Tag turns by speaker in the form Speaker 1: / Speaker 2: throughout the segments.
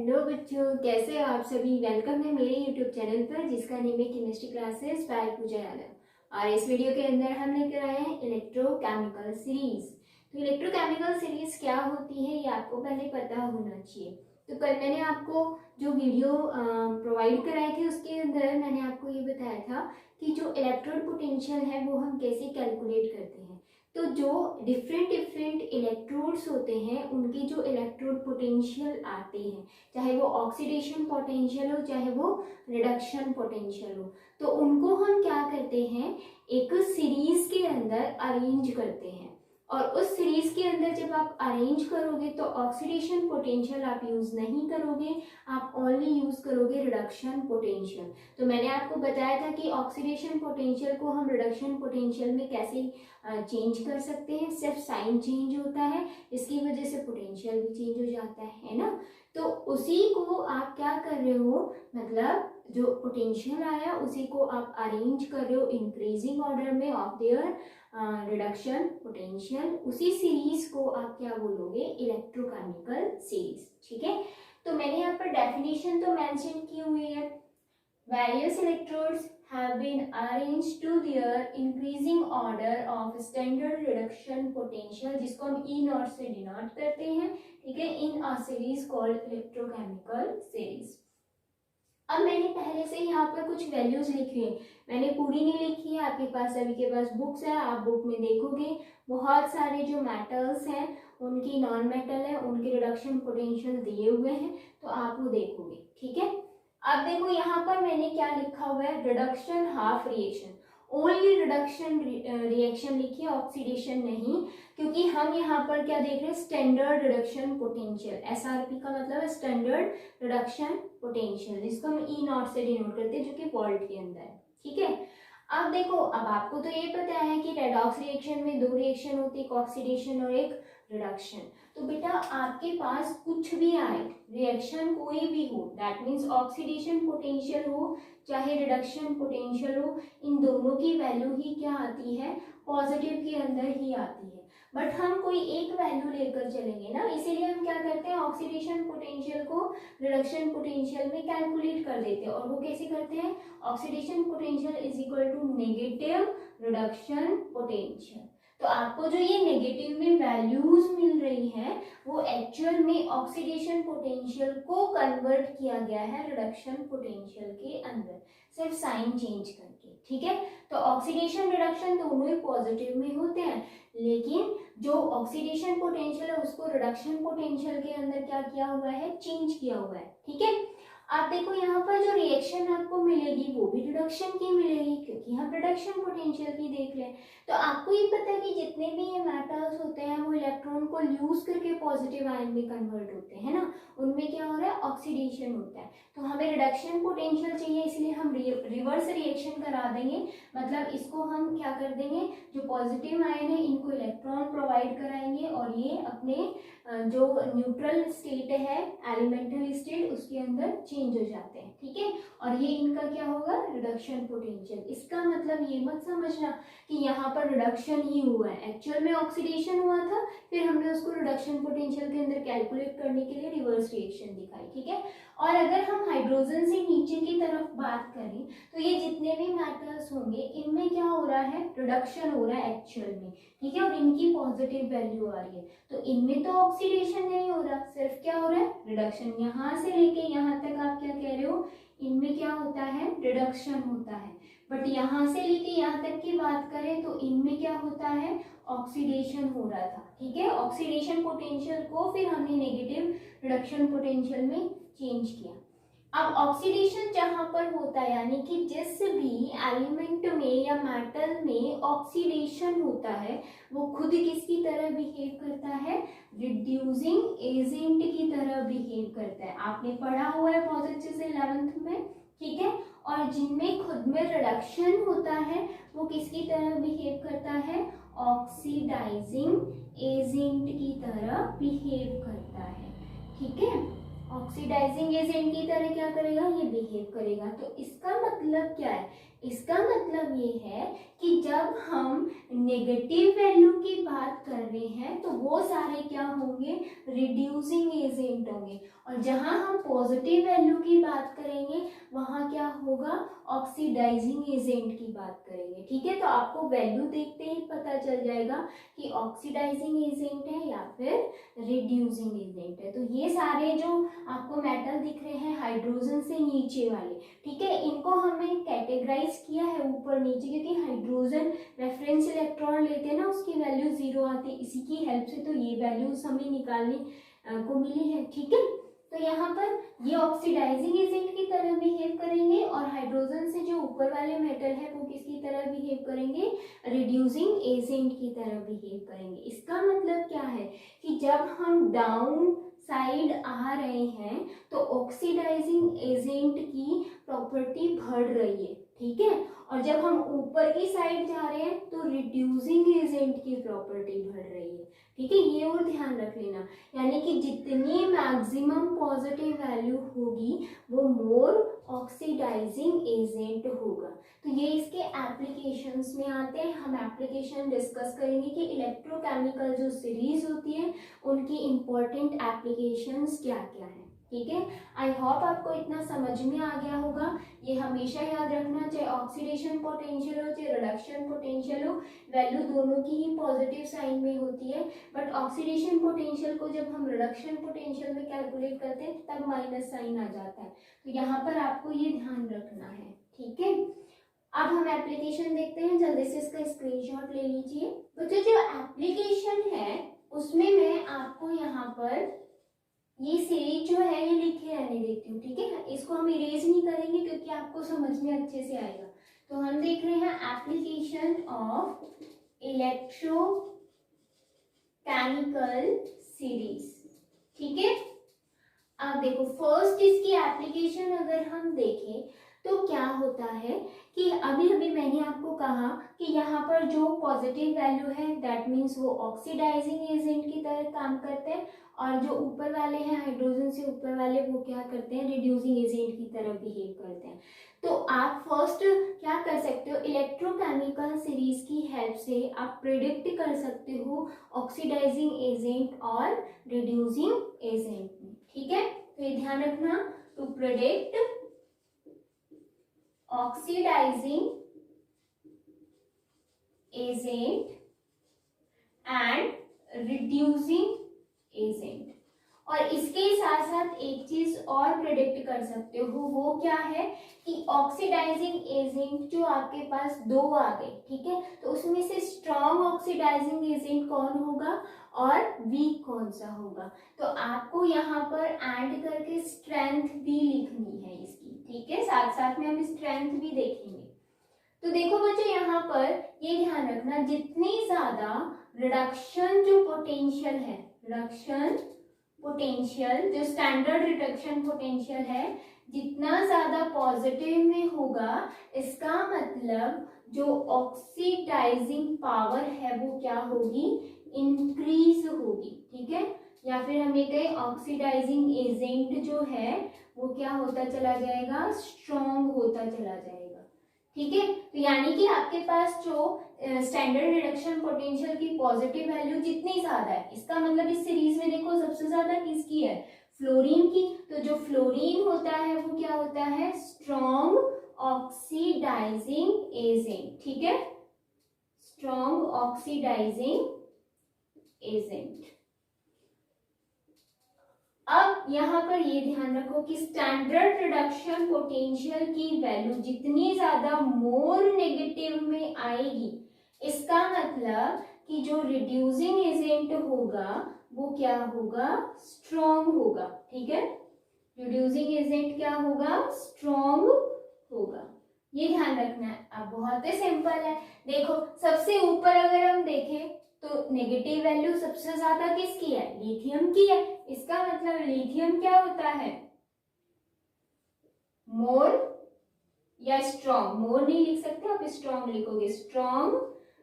Speaker 1: Hello बच्चों, कैसे हो आप सभी। वेलकम है मेरे यूट्यूब चैनल पर जिसका नेम है केमिस्ट्री क्लासेस बाय पूजा यादव। और इस वीडियो के अंदर हम लेकर आए हैं इलेक्ट्रोकेमिकल सीरीज। तो इलेक्ट्रोकेमिकल सीरीज क्या होती है ये आपको पहले पता होना चाहिए। तो कल मैंने आपको जो वीडियो प्रोवाइड कराई थी उसके अंदर मैंने आपको ये बताया था कि जो इलेक्ट्रोड पोटेंशियल है वो हम कैसे कैलकुलेट करते हैं। तो जो डिफरेंट डिफरेंट इलेक्ट्रोड्स होते हैं उनके जो इलेक्ट्रोड पोटेंशियल आते हैं, चाहे वो ऑक्सीडेशन पोटेंशियल हो चाहे वो रिडक्शन पोटेंशियल हो, तो उनको हम क्या करते हैं, एक सीरीज के अंदर अरेंज करते हैं। और उस सीरीज के अंदर जब आप अरेंज करोगे तो ऑक्सीडेशन पोटेंशियल आप यूज नहीं करोगे, आप ओनली यूज करोगे रिडक्शन पोटेंशियल। तो मैंने आपको बताया था कि ऑक्सीडेशन पोटेंशियल को हम रिडक्शन पोटेंशियल में कैसे चेंज कर सकते हैं। सिर्फ साइन चेंज होता है, इसकी वजह से पोटेंशियल भी चेंज हो जाता है ना। तो उसी को आप क्या कर रहे हो, मतलब जो पोटेंशियल आया उसी को आप अरेंज कर रहे हो इंक्रीजिंग ऑर्डर में ऑफ देयर रिडक्शन पोटेंशियल। उसी सीरीज को आप क्या बोलोगे, इलेक्ट्रोकेमिकल सीरीज। ठीक है, तो मैंने यहाँ पर डेफिनेशन तो मेंशन की हुई है। Various electrodes have been arranged to their increasing order of standard reduction potential, जिसको हम E नॉट से डिनोट करते हैं। ठीक है, in a series called electrochemical series. अब मैंने पहले से यहाँ पर कुछ वैल्यूज लिखी है, मैंने पूरी नहीं लिखी है, आपके पास सभी के पास बुक्स है, आप बुक में देखोगे बहुत सारे जो मेटल्स हैं उनकी, नॉन मेटल है उनके रिडक्शन पोटेंशियल दिए हुए हैं, तो आप वो देखोगे। ठीक है, अब देखो यहाँ पर मैंने क्या लिखा हुआ है, reduction half reaction, only reduction reaction लिखिए, ऑक्सीडेशन नहीं, क्योंकि हम यहाँ पर क्या देख रहे हैं, स्टैंडर्ड रिडक्शन पोटेंशियल। एसआरपी का मतलब है स्टैंडर्ड रिडक्शन पोटेंशियल, जिसको हम ई नॉट से डिनोट करते हैं, जो कि वोल्ट के अंदर है। ठीक है, अब देखो, अब आपको तो ये पता है कि रेडॉक्स रिएक्शन में दो रिएक्शन होती है, एक ऑक्सीडेशन और एक रिडक्शन। तो बेटा आपके पास कुछ भी आए, रिएक्शन कोई भी हो, दैट मीन्स ऑक्सीडेशन पोटेंशियल हो चाहे रिडक्शन पोटेंशियल हो, इन दोनों की वैल्यू ही क्या आती है, पॉजिटिव के अंदर ही आती है। बट हम कोई एक वैल्यू लेकर चलेंगे ना, इसीलिए हम क्या करते हैं, ऑक्सीडेशन पोटेंशियल को रिडक्शन पोटेंशियल में कैलकुलेट कर देते हैं। और वो कैसे करते हैं, oxidation potential is equal to negative reduction potential. तो आपको जो ये नेगेटिव में वैल्यूज मिल रही हैं वो एक्चुअल में ऑक्सीडेशन पोटेंशियल को कन्वर्ट किया गया है रिडक्शन पोटेंशियल के अंदर, सिर्फ साइन चेंज करके। ठीक है, तो ऑक्सीडेशन रिडक्शन दोनों ही पॉजिटिव में होते हैं, लेकिन जो ऑक्सीडेशन पोटेंशियल है उसको रिडक्शन पोटेंशियल के अंदर क्या किया हुआ है, चेंज किया हुआ है। ठीक है, आप देखो यहाँ पर जो रिएक्शन आपको मिलेगी वो भी रिडक्शन की मिलेगी, क्योंकि हम रिडक्शन पोटेंशियल की देख लें। तो आपको ये पता है कि जितने भी ये मेटल्स होते हैं वो इलेक्ट्रॉन को यूज करके पॉजिटिव आयन में कन्वर्ट होते हैं ना, उनमें क्या हो रहा है, ऑक्सीडेशन होता है। तो हमें रिडक्शन पोटेंशियल चाहिए, इसलिए हम रिवर्स रिएक्शन करा देंगे, मतलब इसको हम क्या कर देंगे, जो पॉजिटिव आयन है इनको इलेक्ट्रॉन प्रोवाइड कराएंगे और ये अपने जो न्यूट्रल स्टेट है, एलिमेंटल स्टेट, उसके अंदर चेंज हो जाते हैं। ठीक है, और ये इनका क्या होगा, रिडक्शन पोटेंशियल। इसका मतलब ये मत समझना कि यहाँ पर रिडक्शन ही हुआ है, एक्चुअल में ऑक्सीडेशन हुआ था, फिर हमने उसको रिडक्शन पोटेंशियल के अंदर कैलकुलेट करने के लिए रिवर्स रिएक्शन दिखाई। ठीक है, और अगर हम हाइड्रोजन से नीचे की तरफ बात करें तो ये जितने भी मेटल्स होंगे इनमें क्या हो रहा है, रिडक्शन हो रहा है एक्चुअल में। ठीक है, और इनकी पॉजिटिव वैल्यू आ रही है, तो इनमें तो ऑक्सीडेशन नहीं हो रहा, सिर्फ क्या हो रहा है, रिडक्शन। यहाँ से लेके यहाँ तक आप क्या कह रहे हो, इनमें क्या होता है, रिडक्शन होता है। बट यहाँ से लेके यहाँ तक की बात करें तो इनमें क्या होता है, ऑक्सीडेशन हो रहा था। ठीक है, ऑक्सीडेशन पोटेंशियल को फिर हमने नेगेटिव रिडक्शन पोटेंशियल में चेंज किया। अब ऑक्सीडेशन जहां पर होता है, यानी कि जिस भी एलिमेंट में या मेटल में ऑक्सीडेशन होता है वो खुद किसकी तरह बिहेव करता है, रिड्यूसिंग एजेंट की तरह बिहेव करता है। आपने पढ़ा हुआ है बहुत अच्छे से 11th में। ठीक है, और जिनमें खुद में रिडक्शन होता है वो किसकी तरह बिहेव करता है, ऑक्सीडाइजिंग एजेंट की तरह बिहेव करता है। ठीक है, ऑक्सीडाइजिंग एजेंट की तरह क्या करेगा, ये बिहेव करेगा। तो इसका मतलब क्या है इसका मतलब ये है कि जब हम नेगेटिव वैल्यू की बात कर रहे हैं तो वो सारे क्या होंगे, रिड्यूसिंग एजेंट होंगे, और जहां हम पॉजिटिव वैल्यू की बात करेंगे वहां क्या होगा, ऑक्सीडाइजिंग एजेंट की बात करेंगे। ठीक है, तो आपको वैल्यू देखते ही पता चल जाएगा कि ऑक्सीडाइजिंग एजेंट है या फिर रिड्यूसिंग एजेंट है। तो ये सारे जो आपको मेटल दिख रहे हैं हाइड्रोजन से नीचे वाले, ठीक है, इनको हमने कैटेगराइज किया है ऊपर नीचे, क्योंकि हाइड्रोजन रेफरेंस इलेक्ट्रॉन लेते हैं ना, उसकी वैल्यू 0 आती है, इसी की हेल्प से तो ये वैल्यूज हमें निकालने को मिली है। ठीक है, तो यहाँ पर ये ऑक्सीडाइजिंग एजेंट की तरह बिहेव करेंगे, और हाइड्रोजन से जो ऊपर वाले मेटल है वो किसकी तरह बिहेव करेंगे, रिड्यूसिंग एजेंट की तरह बिहेव करेंगे। इसका मतलब क्या है कि जब हम डाउन साइड आ रहे हैं तो ऑक्सीडाइजिंग एजेंट की प्रॉपर्टी बढ़ रही है। ठीक है, और जब हम ऊपर की साइड जा रहे हैं तो रिड्यूसिंग एजेंट की प्रॉपर्टी बढ़ रही है। ठीक है, ये और ध्यान रख लेना, यानी कि जितनी मैक्सिमम पॉजिटिव वैल्यू होगी वो मोर ऑक्सीडाइजिंग एजेंट होगा। तो ये इसके एप्लीकेशंस में आते हैं। हम एप्लीकेशन डिस्कस करेंगे कि इलेक्ट्रोकेमिकल जो सीरीज होती है उनकी इंपॉर्टेंट एप्लीकेशंस क्या क्या है। ठीक है, आई होप आपको इतना समझ में आ गया होगा। ये हमेशा याद रखना, चाहे ऑक्सीडेशन पोटेंशियल हो चाहे रिडक्शन पोटेंशियल हो, वैल्यू दोनों की ही पॉजिटिव साइन में होती है, बट ऑक्सीडेशन पोटेंशियल को जब हम रिडक्शन पोटेंशियल में कैलकुलेट करते हैं तब माइनस साइन आ जाता है। तो यहाँ पर आपको ये ध्यान रखना है। ठीक है, अब हम एप्लीकेशन देखते हैं, जल्दी से इसका स्क्रीनशॉट ले लीजिए। बच्चों जो एप्लीकेशन है उसमें मैं आपको यहाँ पर ये सीरीज जो है ये लिखे रहने देती हूँ। ठीक है, इसको हम इरेज नहीं करेंगे क्योंकि आपको समझ में अच्छे से आएगा। तो हम देख रहे हैं एप्लीकेशन ऑफ इलेक्ट्रोकेमिकल सीरीज। ठीक है, अब देखो फर्स्ट इसकी एप्लीकेशन अगर हम देखें तो क्या होता है कि अभी अभी मैंने आपको कहा कि यहाँ पर जो पॉजिटिव वैल्यू है दैट मीन्स वो ऑक्सीडाइजिंग एजेंट की तरह काम करते हैं, और जो ऊपर वाले हैं हाइड्रोजन से ऊपर वाले वो क्या करते हैं, रिड्यूसिंग एजेंट की तरह बिहेव करते हैं। तो आप फर्स्ट क्या कर सकते हो, इलेक्ट्रोकेमिकल सीरीज की हेल्प से आप प्रिडिक्ट कर सकते हो ऑक्सीडाइजिंग एजेंट और रिड्यूसिंग एजेंट में। ठीक है, तो ये ध्यान रखना, to predict oxidising agent and reducing agent. और इसके साथ साथ एक चीज और प्रेडिक्ट कर सकते हो, वो क्या है कि ऑक्सीडाइजिंग एजेंट जो आपके पास दो आ गए, ठीक है, तो उसमें से स्ट्रॉन्ग ऑक्सीडाइजिंग एजेंट कौन होगा और वीक कौन सा होगा। तो आपको यहाँ पर ऐड करके स्ट्रेंथ भी लिखनी है इसकी। ठीक है, साथ साथ में हम स्ट्रेंथ भी देखेंगे। तो देखो बच्चों यहाँ पर ये ध्यान रखना, जितनी ज्यादा रिडक्शन जो पोटेंशियल है, रिडक्शन पोटेंशियल जो स्टैंडर्ड रिडक्शन पोटेंशियल है, जितना ज्यादा पॉजिटिव में होगा, इसका मतलब जो ऑक्सीडाइजिंग पावर है वो क्या होगी, इंक्रीज होगी। ठीक है, या फिर हम ये कहें ऑक्सीडाइजिंग एजेंट जो है वो क्या होता चला जाएगा, स्ट्रॉन्ग होता चला जाएगा। ठीक है, तो यानी कि आपके पास जो स्टैंडर्ड रिडक्शन पोटेंशियल की पॉजिटिव वैल्यू जितनी ज्यादा है, इसका मतलब इस सीरीज में देखो सबसे ज्यादा किसकी है, फ्लोरीन की। तो जो फ्लोरीन होता है वो क्या होता है, स्ट्रॉन्ग ऑक्सीडाइजिंग एजेंट। ठीक है, स्ट्रॉन्ग ऑक्सीडाइजिंग एजेंट। अब यहाँ पर ये ध्यान रखो कि स्टैंडर्ड रिडक्शन पोटेंशियल की वैल्यू जितनी ज्यादा मोर नेगेटिव में आएगी, इसका मतलब कि जो रिड्यूसिंग एजेंट होगा वो क्या होगा, स्ट्रॉन्ग होगा। ठीक है, रिड्यूसिंग एजेंट क्या होगा, स्ट्रॉन्ग होगा। ये ध्यान रखना है। अब बहुत ही सिंपल है, देखो सबसे ऊपर अगर हम देखें तो नेगेटिव वैल्यू सबसे ज्यादा किसकी है, लिथियम की है। इसका मतलब लिथियम क्या होता है, मोर या स्ट्रॉन्ग, मोर नहीं लिख सकते आप, स्ट्रॉन्ग लिखोगे, स्ट्रॉन्ग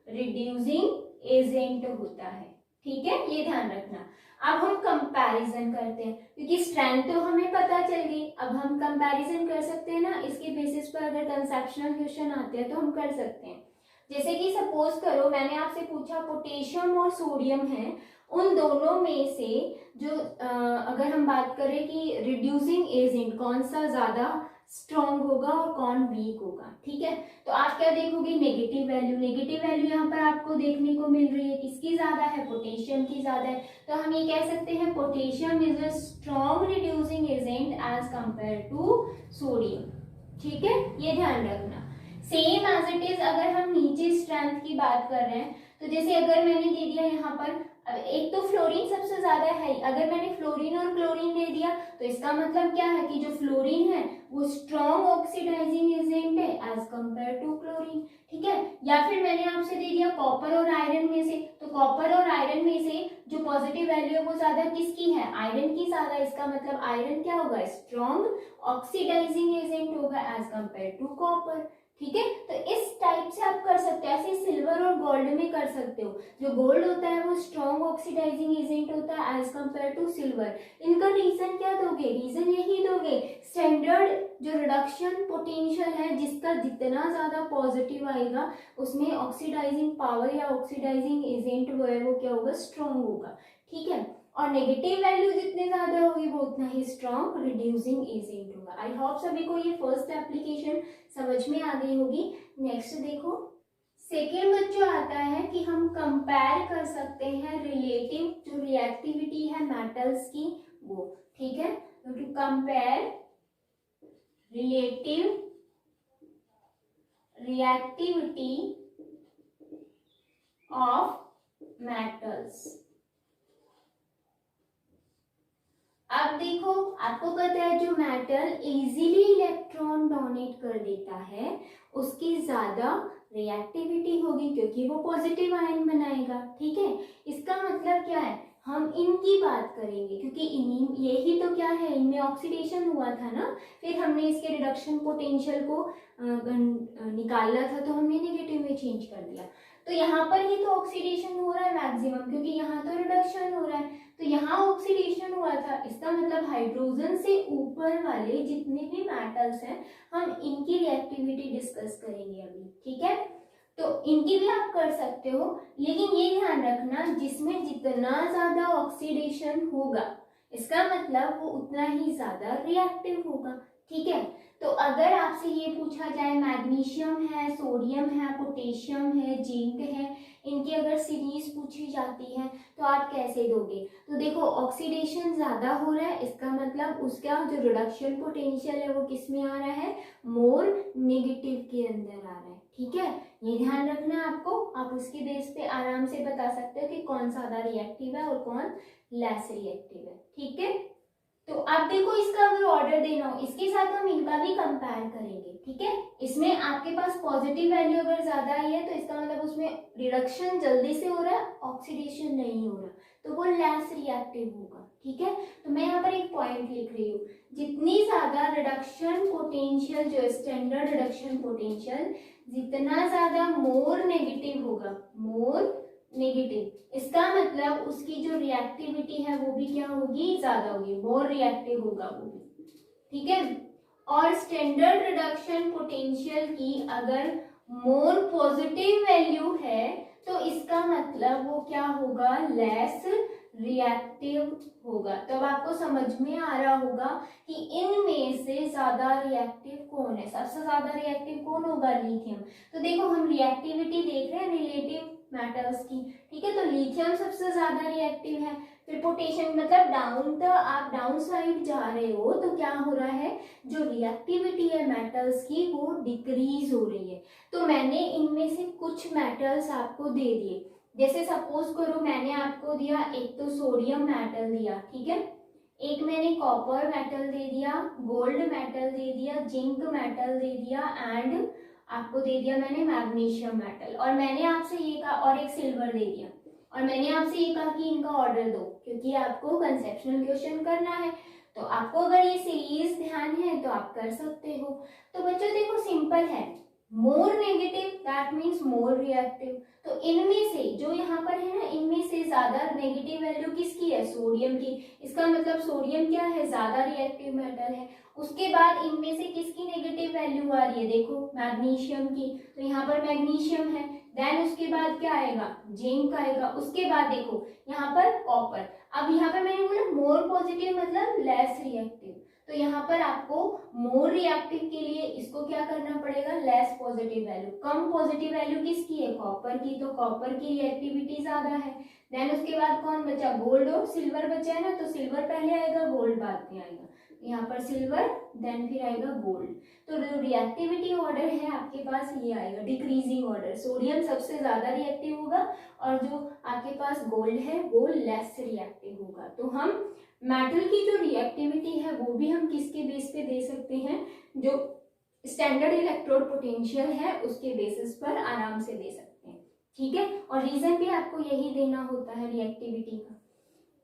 Speaker 1: रिड्यूसिंग एजेंट होता है। ठीक है, ये ध्यान रखना। अब हम कंपैरिजन करते हैं, क्योंकि स्ट्रेंथ तो हमें पता चल गई, अब हम कंपैरिजन कर सकते हैं ना, इसके बेसिस पर अगर कंसेप्शनल क्वेश्चन आते हैं तो हम कर सकते हैं। जैसे कि सपोज करो मैंने आपसे पूछा पोटेशियम और सोडियम है, उन दोनों में से जो अगर हम बात करें कि रिड्यूसिंग एजेंट कौन सा ज्यादा स्ट्रॉन्ग होगा और कौन वीक होगा, ठीक है। तो आप क्या देखोगे, नेगेटिव वैल्यू, नेगेटिव वैल्यू यहाँ पर आपको देखने को मिल रही है, किसकी ज्यादा है, पोटेशियम की ज्यादा है। तो हम ये कह सकते हैं potassium is a strong reducing agent as compare to sodium, ठीक है, ये ध्यान रखना। सेम एज इट इज अगर हम नीचे स्ट्रेंथ की बात कर रहे हैं, तो जैसे अगर मैंने दे दिया यहाँ पर, एक तो फ्लोरीन सबसे ज्यादा है, अगर मैंने फ्लोरीन और क्लोरीन दे दिया तो इसका मतलब क्या है कि जो फ्लोरीन है वो स्ट्रॉन्ग ऑक्सीडाइजिंग एजेंट है एज कंपेयर टू क्लोरीन, ठीक है। या फिर मैंने आपसे दे दिया कॉपर और आयरन में से, तो कॉपर और आयरन में से जो पॉजिटिव वैल्यू है वो ज्यादा किसकी है, आयरन की ज्यादा, इसका मतलब आयरन क्या होगा, स्ट्रॉन्ग ऑक्सीडाइजिंग एजेंट होगा एज कंपेयर टू कॉपर, ठीक है। तो इस टाइप से आप कर सकते हो, ऐसे सिल्वर और गोल्ड में कर सकते हो। जो गोल्ड होता है वो स्ट्रॉन्ग ऑक्सीडाइजिंग एजेंट होता है एज कंपेयर टू सिल्वर। इनका रीजन क्या दोगे, रीजन यही दोगे, स्टैंडर्ड जो रिडक्शन पोटेंशियल है जिसका जितना ज्यादा पॉजिटिव आएगा उसमें ऑक्सीडाइजिंग पावर या ऑक्सीडाइजिंग एजेंट वो है वो क्या होगा, स्ट्रॉन्ग होगा, ठीक है। और नेगेटिव वैल्यू जितने ज्यादा होगी वो उतना ही स्ट्रॉन्ग रिड्यूसिंग एजेंट होगा। आई होप सभी को ये फर्स्ट एप्लीकेशन समझ में आ गई होगी। नेक्स्ट देखो, सेकेंड बच्चों आता है कि हम कंपेयर कर सकते हैं रिलेटिव जो रिएक्टिविटी है मेटल्स की वो, ठीक है। To compare relative reactivity of metals. अब देखो आपको पता है जो मेटल इजीली इलेक्ट्रॉन डोनेट कर देता है उसकी ज्यादा रिएक्टिविटी होगी क्योंकि वो पॉजिटिव आयन बनाएगा, ठीक है। इसका मतलब क्या है, हम इनकी बात करेंगे क्योंकि इन्हीं यही तो क्या है, इनमें ऑक्सीडेशन हुआ था ना, फिर हमने इसके रिडक्शन पोटेंशियल को निकालना था तो हमने नेगेटिव में चेंज कर दिया। तो यहाँ पर ही तो ऑक्सीडेशन हो रहा है मैक्सिमम, क्योंकि यहाँ तो रिडक्शन हो रहा है, तो यहाँ ऑक्सीडेशन हुआ था। इसका मतलब हाइड्रोजन से ऊपर वाले जितने भी मेटल्स हैं हम इनकी रिएक्टिविटी डिस्कस करेंगे अभी, ठीक है। तो इनकी भी आप कर सकते हो, लेकिन ये ध्यान रखना जिसमें जितना ज्यादा ऑक्सीडेशन होगा इसका मतलब वो उतना ही ज्यादा रिएक्टिव होगा, ठीक है। तो अगर आपसे ये पूछा जाए मैग्नीशियम है, सोडियम है, पोटेशियम है, जिंक है, इनकी अगर सीरीज पूछी जाती है तो आप कैसे दोगे। तो देखो ऑक्सीडेशन ज्यादा हो रहा है, इसका मतलब उसका जो रिडक्शन पोटेंशियल है वो किस में आ रहा है, मोर नेगेटिव के अंदर आ रहा है, ठीक है। ये ध्यान रखना है आपको, आप उसके बेस पे आराम से बता सकते हो कि कौन ज्यादा रिएक्टिव है और कौन लेस रिएक्टिव है, ठीक है। तो आप देखो इसका अगर ऑर्डर देना हो इसके साथ हम इनका भी कंपेयर करेंगे, ठीक है। इसमें आपके पास पॉजिटिव वैल्यू अगर ज्यादा आई है तो इसका मतलब उसमें रिडक्शन जल्दी से हो रहा है, ऑक्सीडेशन नहीं हो रहा, तो वो लेस रिएक्टिव होगा, ठीक है। तो मैं यहाँ पर एक पॉइंट लिख रही हूँ, जितनी ज्यादा रिडक्शन पोटेंशियल जो स्टैंडर्ड रिडक्शन पोटेंशियल जितना ज्यादा मोर नेगेटिव होगा, मोर नेगेटिव, इसका मतलब उसकी जो रिएक्टिविटी है वो भी क्या होगी, ज्यादा होगी, मोर रिएक्टिव होगा वो भी, ठीक है। और स्टैंडर्ड रिडक्शन पोटेंशियल की अगर मोर पॉजिटिव वैल्यू है तो इसका मतलब वो क्या होगा, लेस रिएक्टिव होगा। तो अब आपको समझ में आ रहा होगा कि इनमें से ज्यादा रिएक्टिव कौन है, सबसे ज्यादा रिएक्टिव कौन होगा, लिथियम। तो देखो हम रिएक्टिविटी देख रहे हैं रिलेटिव मेटल्स की, ठीक है। तो लिथियम सबसे ज्यादा रिएक्टिव है, फिर पोटेशियम, मतलब आप डाउन साइड जा रहे हो तो क्या हो रहा है, जो रिएक्टिविटी है मेटल्स की वो डिक्रीज हो रही है। तो मैंने इनमें से कुछ मेटल्स आपको दे दिए, जैसे सपोज करो मैंने आपको दिया एक तो सोडियम मेटल दिया, ठीक है, एक मैंने कॉपर मेटल दे दिया, गोल्ड मेटल दे दिया, जिंक मेटल दे दिया एंड आपको दे दिया मैंने मैग्नीशियम मेटल, और मैंने आपसे ये कहा, और एक सिल्वर दे दिया, और मैंने आपसे ये कहा कि इनका ऑर्डर दो क्योंकि आपको कंसेप्शनल क्वेश्चन करना है। तो आपको अगर ये सीरीज ध्यान है तो आप कर सकते हो। तो बच्चों देखो सिंपल है, more negative that means more reactive. तो इनमें से जो यहाँ पर है ना, इनमें से ज्यादा नेगेटिव वैल्यू किसकी है, सोडियम की। इसका मतलब सोडियम क्या है, ज्यादा रिएक्टिव मेटल है। उसके बाद इनमें से किसकी नेगेटिव वैल्यू आ रही है, देखो मैग्नीशियम की, तो यहाँ पर मैग्नीशियम है। देन उसके बाद क्या आएगा, जिंक आएगा। उसके बाद देखो यहाँ पर कॉपर। अब यहाँ पर मैंने बोला मोर पॉजिटिव मतलब लेस रिएक्टिव, तो यहाँ पर आपको मोर रिएक्टिव के लिए इसको क्या करना पड़ेगा, लेस पॉजिटिव वैल्यू। कम पॉजिटिव वैल्यू किसकी है, कॉपर की, तो कॉपर की रिएक्टिविटी ज्यादा है। देन उसके बाद कौन बचा, गोल्ड और सिल्वर बचा है ना, तो सिल्वर पहले आएगा, गोल्ड बाद में आएगा। यहाँ पर सिल्वर देन फिर आएगा गोल्ड। तो जो रिएक्टिविटी ऑर्डर है आपके पास ये आएगा डिक्रीजिंग ऑर्डर। सोडियम सबसे ज्यादा रिएक्टिव होगा और जो आपके पास गोल्ड है वो लेस रिएक्टिव होगा। तो हम मेटल की जो रिएक्टिविटी है वो भी हम किसके बेस पे दे सकते हैं, जो स्टैंडर्ड इलेक्ट्रोड पोटेंशियल है उसके बेसिस पर आराम से दे सकते हैं। ठीक है, और रीजन भी आपको यही देना होता है रिएक्टिविटी का।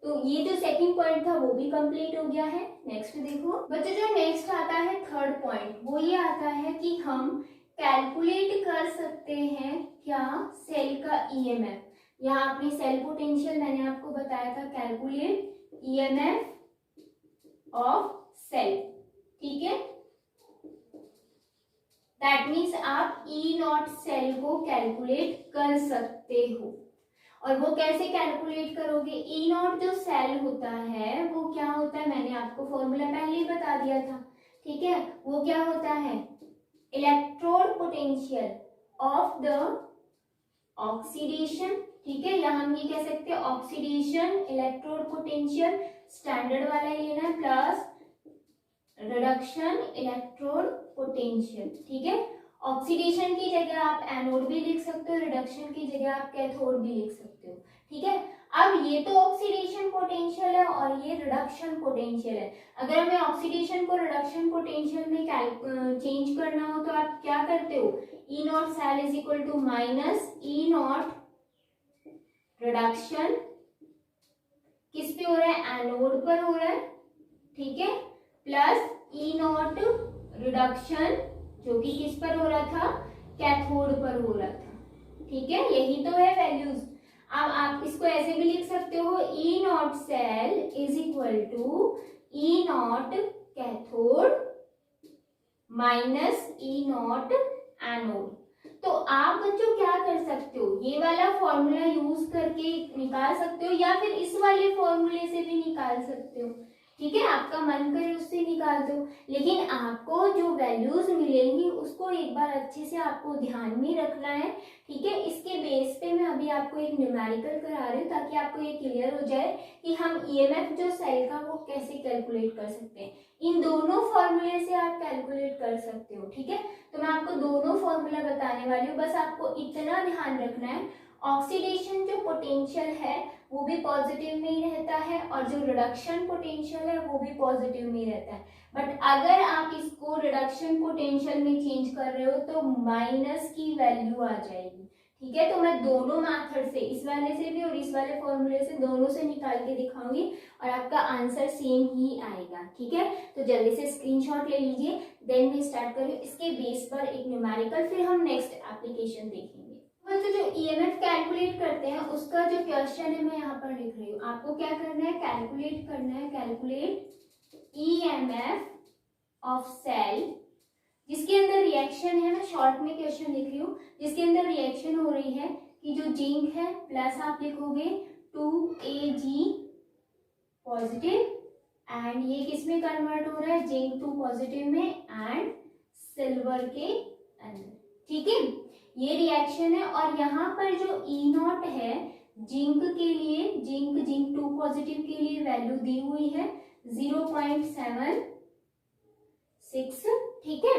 Speaker 1: तो ये जो सेकंड पॉइंट था वो भी कंप्लीट हो गया है। नेक्स्ट देखो बच्चों, जो नेक्स्ट आता है थर्ड पॉइंट, वो ये आता है कि हम कैलकुलेट कर सकते हैं क्या, सेल का ईएमएफ। यहाँ अपनी सेल पोटेंशियल मैंने आपको बताया था, कैलकुलेट ईएमएफ ऑफ सेल। ठीक है, दैट मीन्स आप ई नॉट सेल को कैलकुलेट कर सकते हो। और वो कैसे कैलकुलेट करोगे, ई नॉट जो सेल होता है वो क्या होता है, मैंने आपको फॉर्मूला पहले ही बता दिया था। ठीक है, वो क्या होता है, electrode potential of the oxidation. ठीक है, या हम ये कह सकते हैं ऑक्सीडेशन इलेक्ट्रोड पोटेंशियल, स्टैंडर्ड वाला लेना है, प्लस रिडक्शन इलेक्ट्रोड पोटेंशियल। ठीक है, ऑक्सीडेशन की जगह आप एनोड भी लिख सकते हो, रिडक्शन की जगह आप कैथोड भी लिख सकते हो। ठीक है, अब ये तो ऑक्सीडेशन पोटेंशियल है और ये रिडक्शन पोटेंशियल है। अगर हमें ऑक्सीडेशन को रिडक्शन पोटेंशियल में चेंज करना हो तो आप क्या करते हो, E nought cell is equal to minus E nought reduction, किस पे हो रहा है, एनोड पर हो रहा है। ठीक है, प्लस ई नॉट रिडक्शन जो कि किस पर हो रहा था, कैथोड पर हो रहा था। ठीक है, यही तो है वैल्यूज। अब आप इसको ऐसे भी लिख सकते हो, E nought cell is equal to E nought cathode minus E nought anode. तो आप बच्चों क्या कर सकते हो, ये वाला फॉर्मूला यूज करके निकाल सकते हो या फिर इस वाले फॉर्मूले से भी निकाल सकते हो। ठीक है, आपका मन करे उससे निकाल दो, लेकिन आपको जो वैल्यूज मिलेंगी उसको एक बार अच्छे से आपको ध्यान में रखना है। ठीक है, इसके बेस पे मैं अभी आपको एक न्यूमेरिकल करा रही हूँ ताकि आपको ये क्लियर हो जाए कि हम ईएमएफ जो सेल का वो कैसे कैलकुलेट कर सकते हैं। इन दोनों फॉर्मूले से आप कैलकुलेट कर सकते हो। ठीक है, तो मैं आपको दोनों फॉर्मूला बताने वाली हूँ, बस आपको इतना ध्यान रखना है, ऑक्सीडेशन जो पोटेंशियल है वो भी पॉजिटिव में ही रहता है और जो रिडक्शन पोटेंशियल है वो भी पॉजिटिव में ही रहता है। बट अगर आप इसको रिडक्शन पोटेंशियल में चेंज कर रहे हो तो माइनस की वैल्यू आ जाएगी। ठीक है, तो मैं दोनों मेथड से, इस वाले से भी और इस वाले फॉर्मूले से, दोनों से निकाल के दिखाऊंगी और आपका आंसर सेम ही आएगा। ठीक है, तो जल्दी से स्क्रीनशॉट ले लीजिए, देन मैं स्टार्ट करूँ इसके बेस पर एक न्यूमेरिकल, फिर हम नेक्स्ट एप्लीकेशन देखेंगे। तो जो ईएमएफ कैलकुलेट करते हैं उसका जो क्वेश्चन है मैं यहाँ पर लिख रही हूँ। आपको क्या करना है, कैलकुलेट करना है, कैलकुलेट ईएमएफ ऑफ सेल, जिसके अंदर रिएक्शन है, मैं शॉर्ट में क्वेश्चन लिख रही हूँ, जिसके अंदर रिएक्शन हो रही है कि जो जिंक है प्लस आप लिखोगे 2Ag पॉजिटिव एंड ये किस में कन्वर्ट हो रहा है, जिंक 2 पॉजिटिव में एंड सिल्वर के अंदर। ठीक है, ये रिएक्शन है और यहाँ पर जो ई नॉट है जिंक के लिए, जिंक 2 पॉजिटिव के लिए वैल्यू दी हुई है 0.76। ठीक है,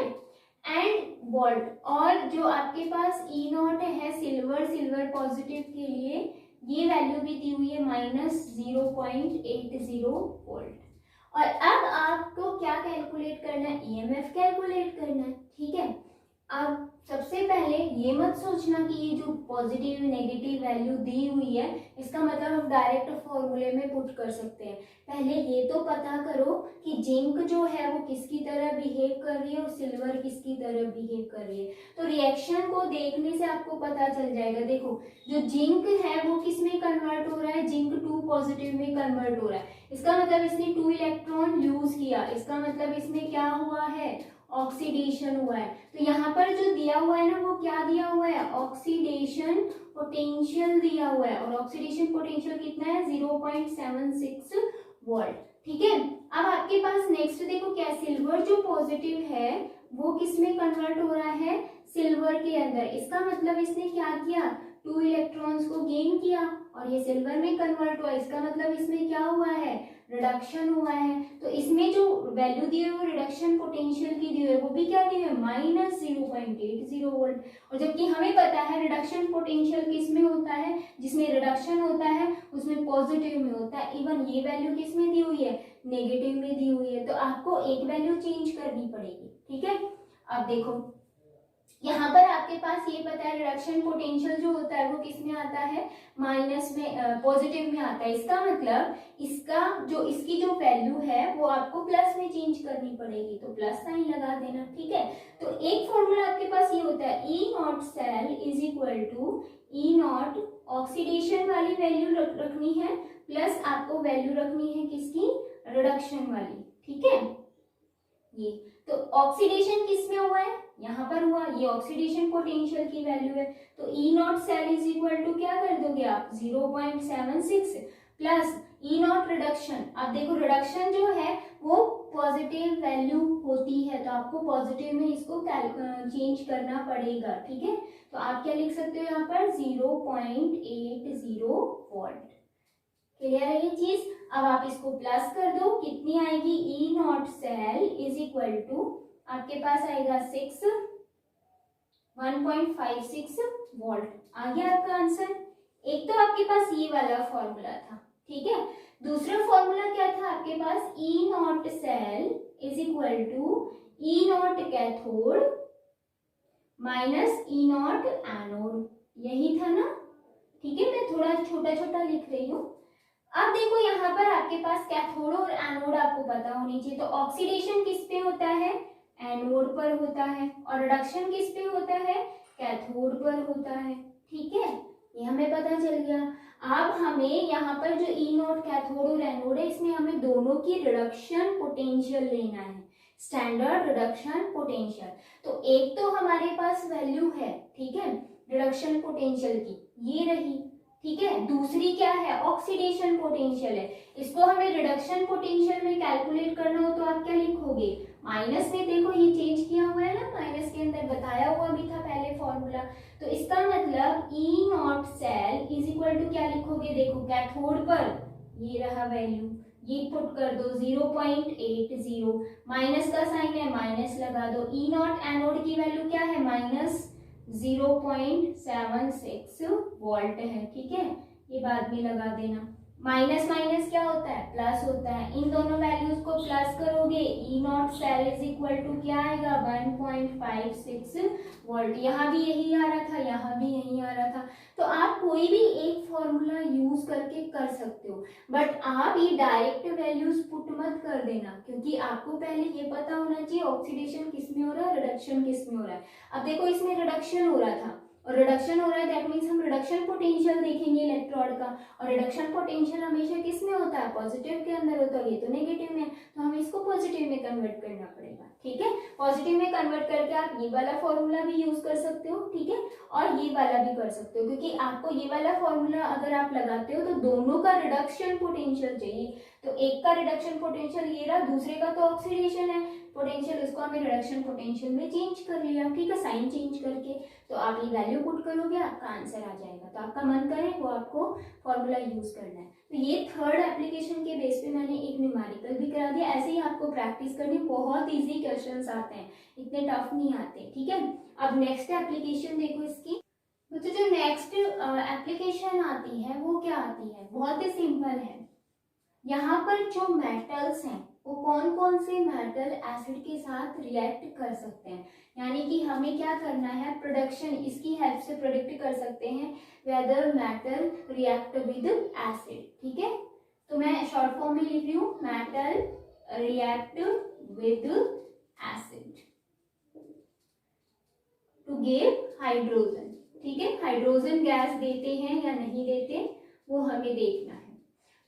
Speaker 1: एंड वोल्ट, और जो आपके पास ई नॉट है सिल्वर पॉजिटिव के लिए ये वैल्यू भी दी हुई है -0.80 वोल्ट। और अब आपको क्या कैलकुलेट करना है, ईएमएफ कैलकुलेट करना है। ठीक है, अब सबसे पहले ये मत सोचना कि ये जो पॉजिटिव नेगेटिव वैल्यू दी हुई है इसका मतलब हम डायरेक्ट फॉर्मूले में पुट कर सकते हैं। पहले ये तो पता करो कि जिंक जो है वो किसकी तरह बिहेव कर रही है और सिल्वर किसकी तरह बिहेव कर रही है। तो रिएक्शन को देखने से आपको पता चल जाएगा। देखो जो जिंक है वो किस में कन्वर्ट हो रहा है, जिंक 2 पॉजिटिव में कन्वर्ट हो रहा है। इसका मतलब इसने 2 इलेक्ट्रॉन लूज किया, इसका मतलब इसमें क्या हुआ है, ऑक्सीडेशन हुआ है। तो यहाँ पर जो दिया हुआ है ना वो क्या दिया हुआ है, ऑक्सीडेशन पोटेंशियल दिया हुआ है, और ऑक्सीडेशन पोटेंशियल कितना है 0.76 वोल्ट। ठीक है, अब आपके पास नेक्स्ट देखो क्या, सिल्वर जो पॉजिटिव है वो किस में कन्वर्ट हो रहा है, सिल्वर के अंदर। इसका मतलब इसने क्या किया, 2 इलेक्ट्रॉन्स को गेन किया और ये सिल्वर में कन्वर्ट हुआ। इसका मतलब इसमें क्या हुआ है, रिडक्शन हुआ है। तो इसमें जो वैल्यू दी है वो रिडक्शन पोटेंशियल की दी है, वो भी क्या दी है, -0.80 वोल्ट। और जबकि हमें पता है रिडक्शन पोटेंशियल किस में होता है, जिसमें रिडक्शन होता है उसमें पॉजिटिव में होता है। इवन ये वैल्यू किस में दी हुई है, नेगेटिव में दी हुई है। तो आपको एक वैल्यू चेंज करनी पड़ेगी। ठीक है, अब देखो यहाँ पर आपके पास ये पता है रिडक्शन पोटेंशियल जो होता है वो किस में आता है, माइनस में, पॉजिटिव में आता है। इसका मतलब इसकी जो वैल्यू है वो आपको प्लस में चेंज करनी पड़ेगी, तो प्लस साइन लगा देना। ठीक है, तो एक फॉर्मूला आपके पास ये होता है E naught cell is equal to E naught, ऑक्सीडेशन वाली वैल्यू रखनी है प्लस आपको वैल्यू रखनी है किसकी, रिडक्शन वाली। ठीक है, ये तो ऑक्सीडेशन किस में हुआ है, यहाँ पर हुआ, ये ऑक्सीडेशन पोटेंशियल की वैल्यू है। तो E naught cell is equal to क्या कर दोगे आप, 0.76 प्लस E नॉट रिडक्शन। अब देखो रिडक्शन जो है वो पॉजिटिव वैल्यू होती है, तो आपको पॉजिटिव में इसको चेंज करना पड़ेगा। ठीक है, तो आप क्या लिख सकते हो यहाँ पर 0.80 वोल्ट। क्लियर है ये चीज। अब आप इसको प्लस कर दो, कितनी आएगी, E naught cell is equal to आपके पास आएगा 1.56 वोल्ट। आ गया आपका आंसर। एक तो आपके पास ये वाला फॉर्मूला था। ठीक है, दूसरा फॉर्मूला क्या था आपके पास, E naught cell is equal to E naught cathode minus E naught anode, यही था ना। ठीक है, मैं थोड़ा छोटा छोटा लिख रही हूँ। अब देखो यहाँ पर आपके पास कैथोड और एनोड आपको पता होनी चाहिए। तो ऑक्सीडेशन किस पे होता है, एनोड पर होता है, और रिडक्शन किस पे होता है, कैथोड पर होता है। ठीक है, ये हमें पता चल गया। अब हमें यहाँ पर जो E नॉट कैथोड और एनोड है इसमें हमें दोनों की रिडक्शन पोटेंशियल लेना है, स्टैंडर्ड रिडक्शन पोटेंशियल। तो एक तो हमारे पास वैल्यू है, ठीक है, रिडक्शन पोटेंशियल की, ये रही। ठीक है, दूसरी क्या है, ऑक्सीडेशन पोटेंशियल है। इसको हमें रिडक्शन पोटेंशियल में कैलकुलेट करना हो तो आप क्या लिखोगे, माइनस में। देखो ये चेंज किया हुआ है ना, माइनस के अंदर बताया हुआ भी था पहले फॉर्मूला। तो इसका मतलब E naught cell is equal to क्या लिखोगे, देखो कैथोड पर ये रहा वैल्यू, ये पुट कर दो 0.80, माइनस का साइन है माइनस लगा दो। E नॉट एनोड की वैल्यू क्या है, -0.76 वोल्ट है। ठीक है, ये बाद में लगा देना। माइनस माइनस क्या होता है, प्लस होता है। इन दोनों वैल्यूज को प्लस करोगे, E naught cell is equal to क्या आएगा, 1.56 वोल्ट। यहाँ भी यही आ रहा था, यहाँ भी यही आ रहा था। तो आप कोई भी एक फॉर्मूला यूज करके कर सकते हो, बट आप ये डायरेक्ट वैल्यूज पुट मत कर देना, क्योंकि आपको पहले ये पता होना चाहिए ऑक्सीडेशन किस में हो रहा है, रिडक्शन किस में हो रहा है। अब देखो इसमें रिडक्शन हो रहा था, और रिडक्शन हो रहा है दैट मीन्स हम रिडक्शन पोटेंशियल देखेंगे इलेक्ट्रोड का, और रिडक्शन पोटेंशियल हमेशा किस में होता है, पॉजिटिव के अंदर होता है। ये तो नेगेटिव में, तो हमें इसको पॉजिटिव में कन्वर्ट करना पड़ेगा। ठीक है, पॉजिटिव में कन्वर्ट करके आप ये वाला फॉर्मूला भी यूज कर सकते हो। ठीक है, और ये वाला भी कर सकते हो, क्योंकि आपको ये वाला फॉर्मूला अगर आप लगाते हो तो दोनों का रिडक्शन पोटेंशियल चाहिए। तो एक का रिडक्शन पोटेंशियल ये रहा, दूसरे का तो ऑक्सीडेशन है पोटेंशियल, इसको हमें रिडक्शन पोटेंशियल में चेंज कर लिया। ठीक है, साइन चेंज करके। तो आप ये वैल्यू पुट करोगे, आपका आंसर आ जाएगा। तो आपका मन करे वो आपको फॉर्मूला यूज करना है। तो ये थर्ड एप्लीकेशन के बेस पे मैंने एक न्यूमेरिकल भी करा दिया। ऐसे ही आपको प्रैक्टिस करनी, बहुत इजी क्वेश्चंस आते हैं, इतने टफ नहीं आते। ठीक है, अब नेक्स्ट एप्लीकेशन देखो इसकी। तो जो नेक्स्ट एप्लीकेशन आती है वो क्या आती है, बहुत ही सिंपल है। यहाँ पर जो मेटल्स हैं वो कौन कौन से मेटल एसिड के साथ रिएक्ट कर सकते हैं, यानी कि हमें क्या करना है, प्रोडक्शन, इसकी हेल्प से प्रोडिक्ट कर सकते हैं whether metal react with acid. ठीक है, तो मैं शॉर्ट फॉर्म में लिख रही हूँ, metal react with acid to give hydrogen. ठीक है, हाइड्रोजन गैस देते हैं या नहीं देते वो हमें देखना है।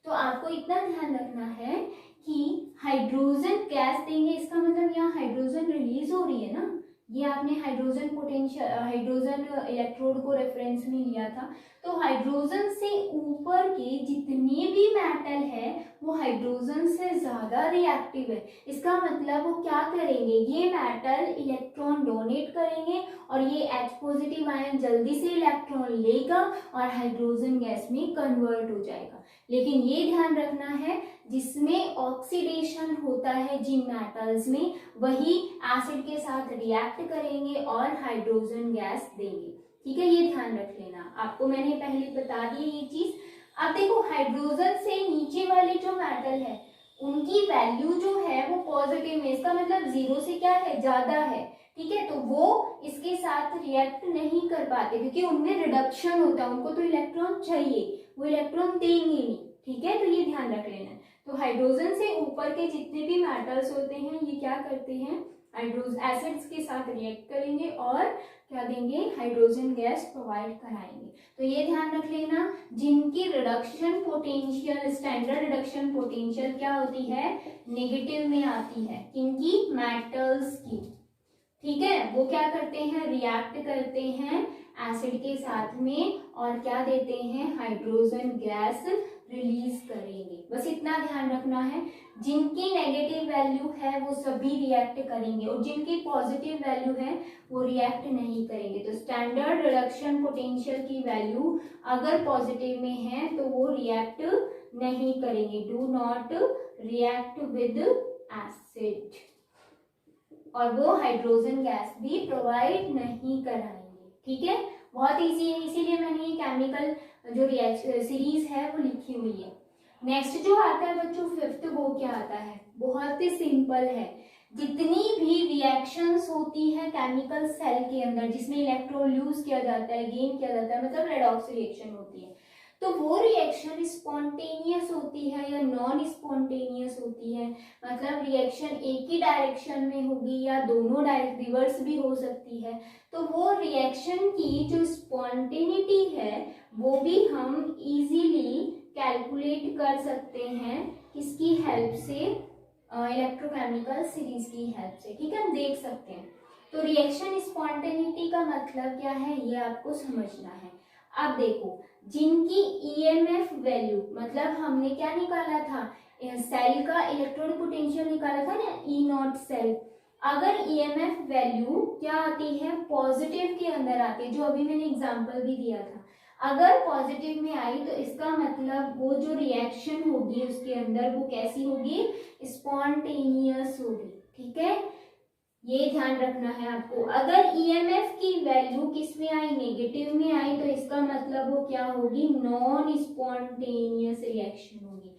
Speaker 1: तो आपको इतना ध्यान रखना है कि हाइड्रोजन गैस देंगे, इसका मतलब यहाँ हाइड्रोजन रिलीज हो रही है ना, ये आपने हाइड्रोजन पोटेंशियल, हाइड्रोजन इलेक्ट्रोड को रेफरेंस में लिया था। तो हाइड्रोजन से ऊपर के जितने भी मेटल है वो हाइड्रोजन से ज्यादा रिएक्टिव है। इसका मतलब वो क्या करेंगे, ये मेटल इलेक्ट्रॉन डोनेट करेंगे और ये H पॉजिटिव आयन जल्दी से इलेक्ट्रॉन लेगा और हाइड्रोजन गैस में कन्वर्ट हो जाएगा। लेकिन ये ध्यान रखना है, जिसमें ऑक्सीडेशन होता है जिन मेटल्स में, वही एसिड के साथ रिएक्ट करेंगे और हाइड्रोजन गैस देंगे। ठीक है, ये ध्यान रख लेना, आपको मैंने पहले बता दी ये चीज। अब देखो, हाइड्रोजन से नीचे वाले जो मेटल है उनकी वैल्यू जो है वो पॉजिटिव में, इसका मतलब 0 से क्या है, ज्यादा है। ठीक है, तो वो इसके साथ रिएक्ट नहीं कर पाते क्योंकि उनमें रिडक्शन होता है, उनको तो इलेक्ट्रॉन चाहिए, वो इलेक्ट्रॉन देंगे नहीं। ठीक है, तो ये ध्यान रख लेना। तो हाइड्रोजन से ऊपर के जितने भी मेटल्स होते हैं ये क्या करते हैं, हाइड्रोजन एसिड्स के साथ रिएक्ट करेंगे और क्या देंगे, हाइड्रोजन गैस प्रोवाइड कराएंगे। तो ये ध्यान रख लेना, जिनकी reduction potential, standard reduction potential क्या होती है, नेगेटिव में आती है, किनकी, मेटल्स की। ठीक है, वो क्या करते हैं, रिएक्ट करते हैं एसिड के साथ में और क्या देते हैं, हाइड्रोजन गैस रिलीज करेंगे। बस इतना ध्यान रखना है, जिनकी नेगेटिव वैल्यू है वो सभी रिएक्ट करेंगे और जिनकी पॉजिटिव वैल्यू है वो रिएक्ट नहीं करेंगे। तो स्टैंडर्ड रिडक्शन पोटेंशियल की वैल्यू अगर पॉजिटिव में है तो वो रिएक्ट नहीं करेंगे, do not react with acid, और वो हाइड्रोजन गैस भी प्रोवाइड नहीं कराएंगे। ठीक है, बहुत इजी है, इसीलिए मैंने ये केमिकल जो सीरीज है वो लिखी हुई है। नेक्स्ट जो आता है बच्चों फिफ्थ, वो क्या आता है, बहुत ही सिंपल है। जितनी भी रिएक्शंस होती है केमिकल सेल के अंदर जिसमें इलेक्ट्रॉन लूज किया जाता है, गेन किया जाता है, मतलब रेडॉक्स रिएक्शन होती है, तो वो रिएक्शन स्पॉन्टेनियस होती है या नॉन स्पॉन्टेनियस होती है, मतलब रिएक्शन एक ही डायरेक्शन में होगी या दोनों रिवर्स भी हो सकती है। तो वो रिएक्शन की जो स्पॉन्टेनिटी है वो भी हम इजीली कैलकुलेट कर सकते हैं, किसकी हेल्प से, इलेक्ट्रोकेमिकल सीरीज की हेल्प से। ठीक है, हम देख सकते हैं। तो रिएक्शन स्पॉन्टेनिटी का मतलब क्या है ये आपको समझना है। अब देखो, जिनकी ईएमएफ वैल्यू, मतलब हमने क्या निकाला था, सेल का इलेक्ट्रॉनिक पोटेंशियल निकाला था ना, ई नॉट सेल, अगर ईएमएफ वैल्यू क्या आती है, पॉजिटिव के अंदर आती है, जो अभी मैंने एग्जांपल भी दिया था, अगर पॉजिटिव में आई तो इसका मतलब वो जो रिएक्शन होगी उसके अंदर वो कैसी होगी, स्पॉन्टेनियस होगी। ठीक है, ये ध्यान रखना है आपको। अगर ईएमएफ की वैल्यू किस में आई, नेगेटिव में आई, तो इसका मतलब वो क्या होगी, नॉन स्पॉन्टेनियस रिएक्शन होगी।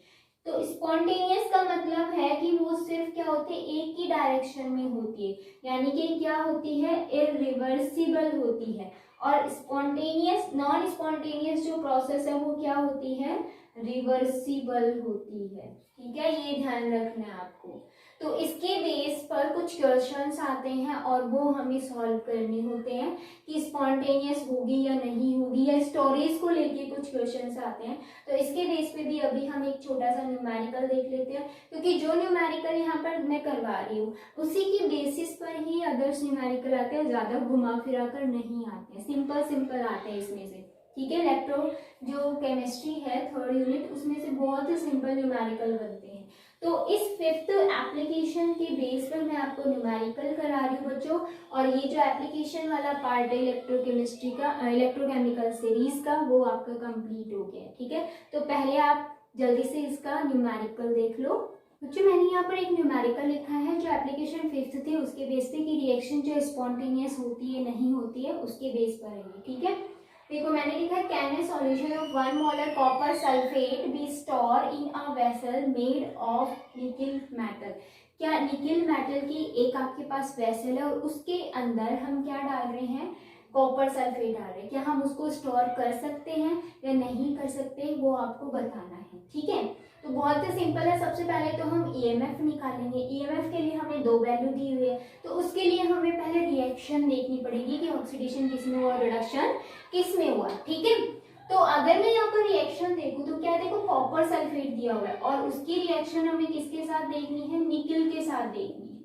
Speaker 1: तो स्पॉन्टेनियस का मतलब है कि वो सिर्फ क्या होती है, एक ही डायरेक्शन में होती है, यानी कि क्या होती है, इरिवर्सिबल होती है। और स्पॉन्टेनियस, नॉन स्पॉन्टेनियस जो प्रोसेस है वो क्या होती है, रिवर्सिबल होती है। ठीक है, ये ध्यान रखना है आपको। तो इसके बेस पर कुछ क्वेश्चंस आते हैं और वो हमें सॉल्व करने होते हैं कि स्पॉन्टेनियस होगी या नहीं होगी, या स्टोरेज को लेके कुछ क्वेश्चंस आते हैं। तो इसके बेस पे भी अभी हम एक छोटा सा न्यूमेरिकल देख लेते हैं, क्योंकि जो न्यूमेरिकल यहाँ पर मैं करवा रही हूँ उसी की बेसिस पर ही अदर्स न्यूमेरिकल आते हैं, ज्यादा घुमा फिरा कर नहीं आते हैं, सिंपल सिंपल आते हैं इसमें से। ठीक है, इलेक्ट्रो जो केमिस्ट्री है 3rd यूनिट, उसमें से बहुत ही सिंपल न्यूमेरिकल बनते हैं। तो इस 5th एप्लीकेशन के बेस पर मैं आपको न्यूमेरिकल करा रही हूँ बच्चों, और ये जो एप्लीकेशन वाला पार्ट है इलेक्ट्रोकेमिस्ट्री का, इलेक्ट्रोकेमिकल सीरीज का, वो आपका कंप्लीट हो गया। ठीक है, तो पहले आप जल्दी से इसका न्यूमेरिकल देख लो। बच्चों मैंने यहाँ पर एक न्यूमेरिकल लिखा है जो एप्लीकेशन 5th थी, उसके बेस पे कि रिएक्शन जो स्पॉन्टेनियस होती है नहीं होती है उसके बेस पर है। ठीक है, देखो मैंने लिखा है can a solution of 1 molar copper sulphate be store in a vessel made of nickel metal. क्या निकिल मेटल की एक आपके पास वेसल है और उसके अंदर हम क्या डाल रहे हैं, कॉपर सल्फेट डाल रहे हैं, क्या हम उसको स्टोर कर सकते हैं या नहीं कर सकते, वो आपको बताना है। ठीक है, तो बहुत ही सिंपल है। सबसे पहले तो हम ईएमएफ निकालेंगे। ईएमएफ के लिए हमें 2 वैल्यू दी हुई है, तो उसके लिए हमें पहले रिएक्शन देखनी पड़ेगी कि ऑक्सीडेशन किस में हुआ, रिडक्शन किस में हुआ। ठीक है, तो अगर मैं यहाँ पर रिएक्शन देखूं तो क्या देखो, कॉपर सल्फेट दिया हुआ है और उसकी रिएक्शन हमें किसके साथ देखनी है, निकिल के साथ देखनी है।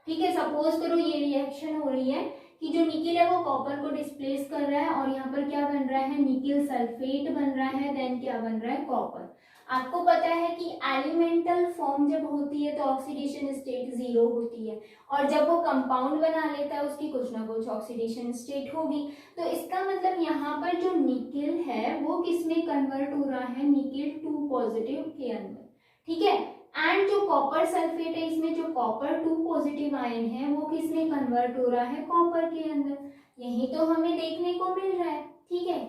Speaker 1: ठीक है, सपोज करो ये रिएक्शन हो रही है कि जो निकिल है वो कॉपर को डिस्प्लेस कर रहा है और यहाँ पर क्या बन रहा है, निकिल सल्फेट बन रहा है, देन क्या बन रहा है, कॉपर। आपको पता है कि एलिमेंटल फॉर्म जब होती है तो ऑक्सीडेशन स्टेट 0 होती है और जब वो कंपाउंड बना लेता है उसकी कुछ ना कुछ ऑक्सीडेशन स्टेट होगी। तो इसका मतलब यहाँ पर जो निकिल है वो किस में कन्वर्ट हो रहा है, निकिल 2 पॉजिटिव के अंदर। ठीक है, एंड जो कॉपर सल्फेट है इसमें जो कॉपर 2 पॉजिटिव आयन है वो किस में कन्वर्ट हो रहा है, कॉपर के अंदर। यही तो हमें देखने को मिल रहा है। ठीक है,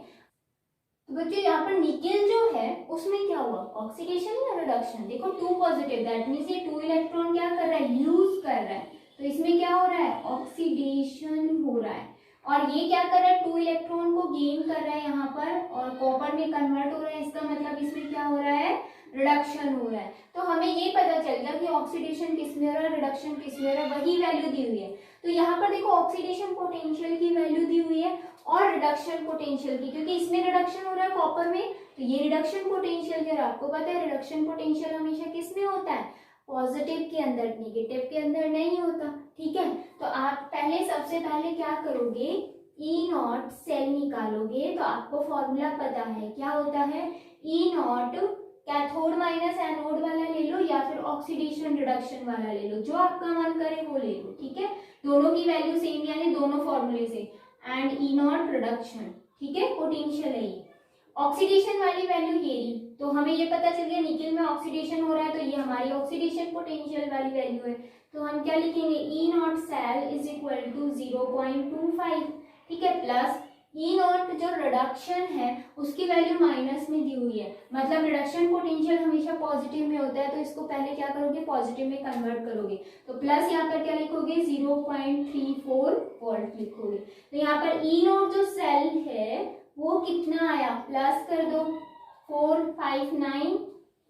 Speaker 1: तो बच्चों यहाँ पर निकिल जो है उसमें क्या हुआ, ऑक्सीडेशन या रिडक्शन। देखो 2 पॉजिटिव, दैट मीन्स ये 2 इलेक्ट्रॉन क्या कर रहा है, यूज कर रहा है, तो इसमें क्या हो रहा है, ऑक्सीडेशन हो रहा है। और ये क्या कर रहा है, 2 इलेक्ट्रॉन को गेन कर रहा है यहाँ पर और कॉपर में कन्वर्ट हो रहा है। इसका मतलब इसमें क्या हो रहा है, रिडक्शन हो रहा है। तो हमें ये पता चल गया कि ऑक्सीडेशन किस में हो रहा है, रिडक्शन किस में हो रहा है, वही वैल्यू दी हुई है। तो यहाँ पर देखो ऑक्सीडेशन पोटेंशियल की वैल्यू दी हुई है और रिडक्शन पोटेंशियल की, क्योंकि इसमें रिडक्शन हो रहा है कॉपर में, तो ये रिडक्शन पोटेंशियल है। आपको पता है रिडक्शन पोटेंशियल हमेशा किस में होता है, पॉजिटिव के अंदर, नेगेटिव के अंदर नहीं होता। ठीक है, तो आप सबसे पहले क्या करोगे, ई नॉट सेल निकालोगे। तो आपको फॉर्मूला पता है क्या होता है, ई नॉट कैथोड माइनस एनोड वाला ले लो या फिर ऑक्सीडेशन रिडक्शन वाला ले लो, जो आपका मन करे वो ले लो। ठीक है, दोनों की वैल्यू सेम यानी दोनों फॉर्मूले से, एंड ई नॉट रिडक्शन। ठीक है, पोटेंशियल है ये। ऑक्सीडेशन वाली वैल्यू ये रही, तो हमें ये पता चल गया निकिल में ऑक्सीडेशन हो रहा है, तो ये हमारी ऑक्सीडेशन पोटेंशियल वाली वैल्यू है। तो हम क्या लिखेंगे, E nought cell is equal to 0.25। ठीक है, प्लस ई नॉट जो रिडक्शन है उसकी वैल्यू माइनस में दी हुई है, मतलब रिडक्शन पोटेंशियल हमेशा पॉजिटिव में होता है, तो इसको पहले क्या करोगे, पॉजिटिव में कन्वर्ट करोगे। तो प्लस यहाँ पर क्या लिखोगे, 0.34 वोल्ट लिखोगे। तो यहाँ पर ई नॉट जो सेल है वो कितना आया, प्लस कर दो 459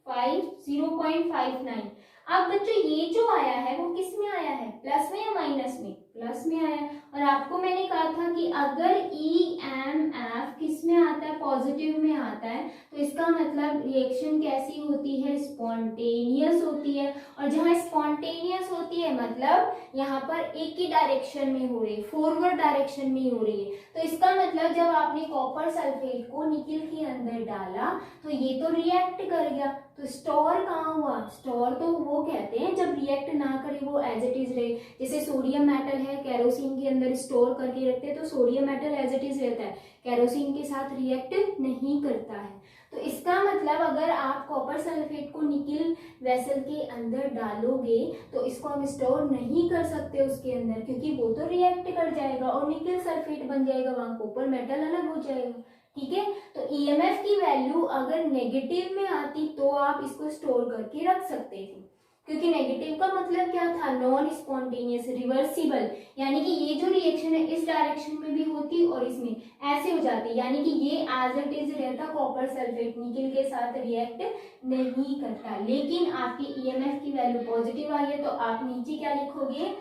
Speaker 1: 0.59। अब बच्चों ये जो आया है वो किस में आया है, प्लस में या माइनस में, प्लस में आया। और आपको मैंने कहा था कि अगर EMF किस में आता है, पॉजिटिव में आता है, तो इसका मतलब रिएक्शन कैसी होती है, स्पॉन्टेनियस होती है। और जहाँ स्पॉन्टेनियस होती है मतलब यहाँ पर एक ही डायरेक्शन में हो रही है, फॉरवर्ड डायरेक्शन में हो रही है। तो इसका मतलब जब आपने कॉपर सल्फेट को निकिल के अंदर डाला तो ये तो रिएक्ट कर गया, तो स्टोर कहाँ हुआ, स्टोर तो वो कहते हैं जब रिएक्ट ना करे, वो एज इट इज रहे। जैसे सोडियम मेटल है, केरोसिन के अंदर स्टोर करके रखते हैं, तो sodium metal as it is रहता है, केरोसिन के साथ रिएक्ट नहीं करता है। तो इसका मतलब अगर आप कॉपर सल्फेट को निकिल वेसल के अंदर डालोगे तो इसको हम स्टोर नहीं कर सकते उसके अंदर, क्योंकि वो तो रिएक्ट कर जाएगा और निकिल सल्फेट बन जाएगा, वहां कॉपर मेटल अलग हो जाएगा। ठीक है, तो ईएमएफ की वैल्यू अगर नेगेटिव में आती तो आप इसको स्टोर करके रख सकते थे, क्योंकि नेगेटिव का मतलब क्या था, नॉन स्पॉन्टेनियस, रिवर्सिबल, यानी कि ये जो रिएक्शन है इस डायरेक्शन में भी होती और इसमें ऐसे हो जाती, यानी कि ये एज इट इज रहता, कॉपर सल्फेट निकिल के साथ रिएक्ट नहीं करता। लेकिन आपकी ईएमएफ की वैल्यू पॉजिटिव आई है, तो आप नीचे क्या लिखोगे,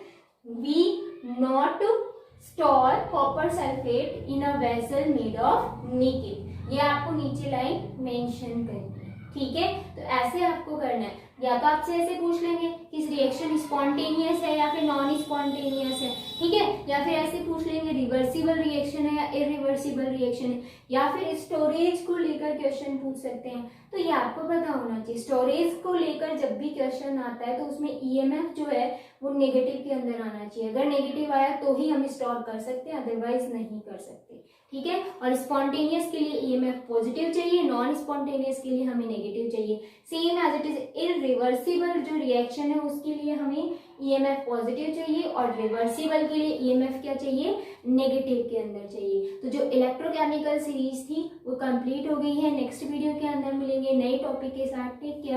Speaker 1: we not store copper sulphate in a vessel made of nickel. ये आपको नीचे लाइन मेंशन करनी है। ठीक है, तो ऐसे आपको करना है, या तो आपसे ऐसे पूछ लेंगे कि रिएक्शन स्पॉन्टेनियस है या फिर नॉन स्पॉन्टेनियस है। ठीक है, या फिर ऐसे पूछ लेंगे रिवर्सिबल रिएक्शन है या इरिवर्सिबल रिएक्शन है, या फिर स्टोरेज को लेकर क्वेश्चन पूछ सकते हैं। तो ये आपको पता होना चाहिए, स्टोरेज को लेकर जब भी क्वेश्चन आता है तो उसमें ईएमएफ जो है वो नेगेटिव के अंदर आना चाहिए। अगर नेगेटिव आया तो ही हम स्टोर कर सकते हैं, अदरवाइज नहीं कर सकते। ठीक है, और स्पॉन्टेनियस के लिए ईएमएफ पॉजिटिव चाहिए, नॉन स्पॉन्टेनियस के लिए हमें नेगेटिव चाहिए। Same as it is irreversible जो रिएक्शन है उसके लिए हमें ईएमएफ पॉजिटिव चाहिए और रिवर्सिबल के लिए ईएमएफ क्या चाहिए, नेगेटिव के अंदर चाहिए। तो जो इलेक्ट्रोकेमिकल सीरीज थी वो कंप्लीट हो गई है। नेक्स्ट वीडियो के अंदर मिलेंगे नए टॉपिक के साथ। Take care.